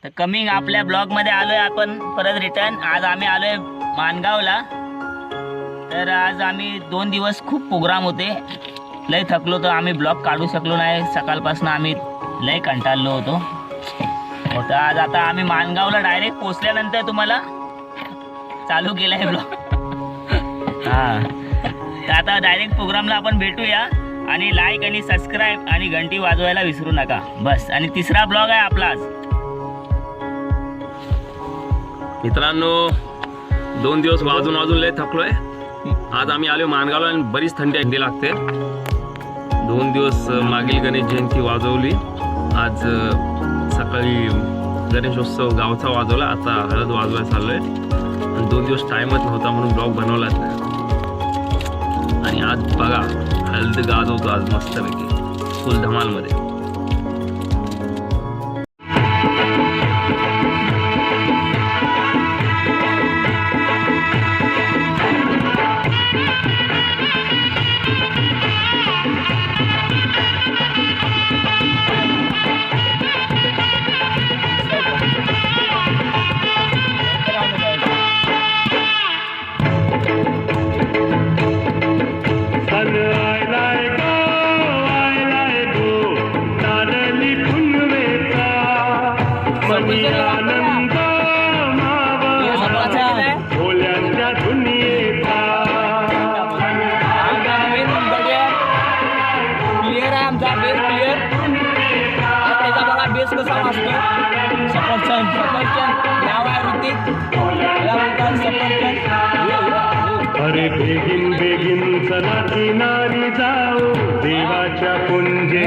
तर कमिंग आपल्या ब्लॉगमध्ये आलोय आपण परत रिटर्न. आज आम्ही आलोय माणगावला. तर आज आम्ही 2 दिवस खूप प्रोग्राम होते, लय थकलो तर आम्ही ब्लॉग काढू शकलो नाही. सकाळपासून आम्ही लय कंटाळलो होतो. तर आज आता आम्ही माणगावला डायरेक्ट पोचल्यानंतर तुम्हाला चालू केला आहे ब्लॉग. हां, तर आता डायरेक्ट प्रोग्रामला आपण भेटूया. आणि लाईक आणि सबस्क्राईब आणि घंटी वाजवायला विसरू नका. बस. आणि तिसरा ब्लॉग आहे आपला आज. मित्रांनो, 2 दिवस वाजून लय थकलोय. आज आम्ही आलो माणगावला आणि बरीच थंडी लागते. 2 दिवस मागील गणेश जयंती वाजवली. आज सकाळी गणेशोत्सव गावचा वाजवला. आता हळद वाजवायला चाललोय. आणि 2 दिवस टाइमच नव्हता म्हणून ब्लॉग बनवला. आणि आज बघा हळद गाजवतो आज मस्तपैकी फुल धमालमध्ये. अरे बेगिन बेगिन चला किनारी जाऊ देवाच्या पुंजे.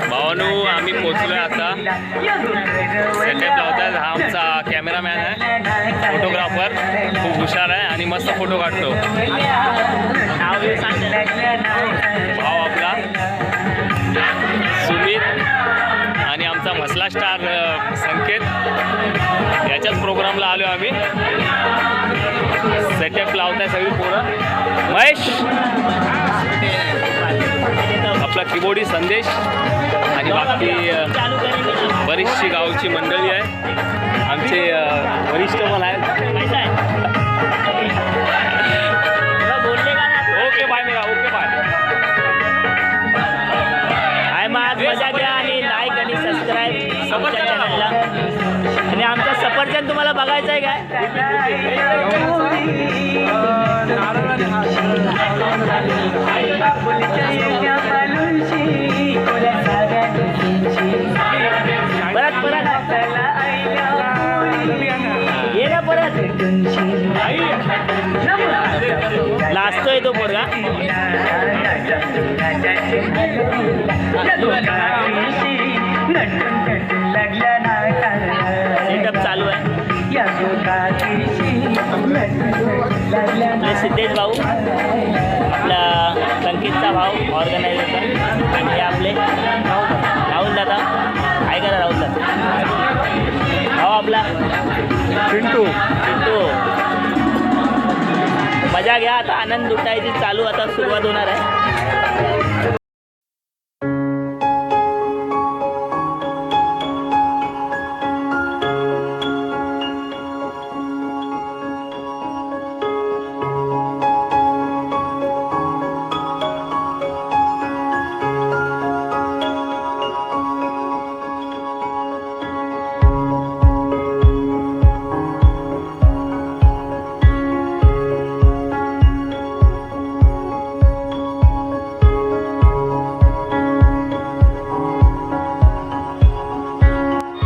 भावानू, आम्ही पोचलोय आता. सेटअप लावतात. हा आमचा कॅमेरामॅन आहे, फोटोग्राफर. खूप हुशार आहे आणि मस्त फोटो काढतो. भाव आपला सुमित आणि आमचा मसला स्टार संकेत. याच्याच प्रोग्रामला आलो आम्ही. सेटअप लावताय सगळी पोरं. महेश आपला कीबोर्डी संदेश आणि बाकी बरीचशी गावची मंडळी आहे. आमचे वरिष्ठ पण आहेत. ओके बाय मेरा. Okay bye. आहे मग आज मजा घ्या आणि लाईक आणि सबस्क्राईब आमच्या चॅनलला. आणि आमचा सफरचंद तुम्हाला बघायचं आहे काय? परत परत ये ना परत. लाजतोय तो पोरगा. सेटअप चालू आहे. आपले सिद्धेश भाऊ, आपला संकेतचा भाऊ ऑर्गनायझर, आणि हे आपले राहुल दादा. काय करा राहुल दादा भाऊ आपला चिंटू. मजा घ्या आता. आनंद लुटायची चालू आता सुरुवात होणार आहे.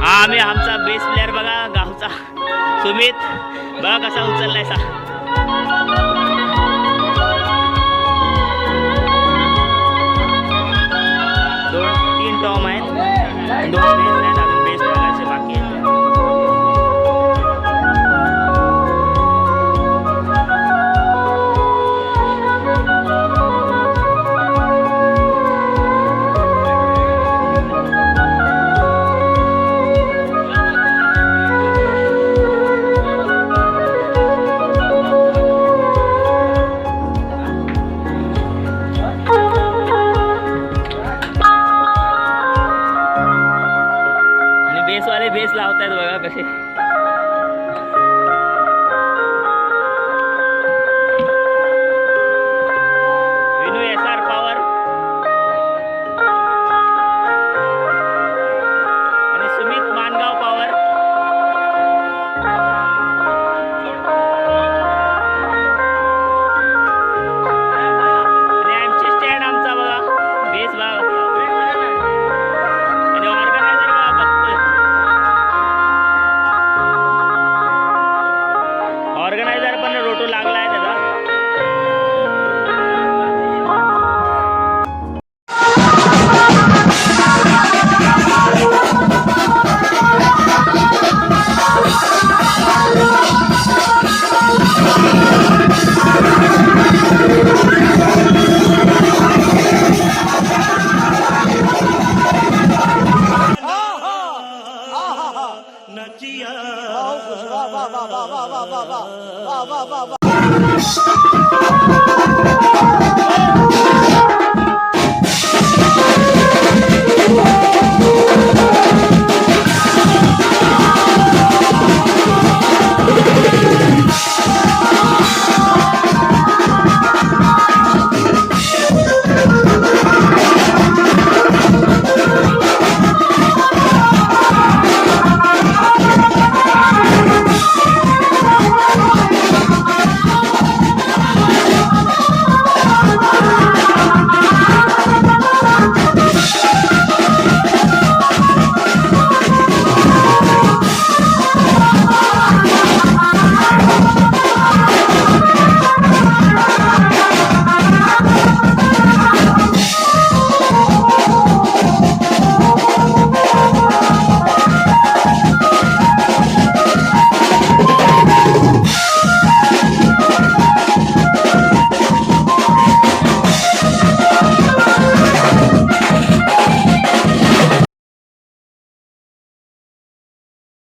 आम्ही आमचा बेस्ट प्लेअर बघा गावचा सुमित. बघा कसा उचललाय सा.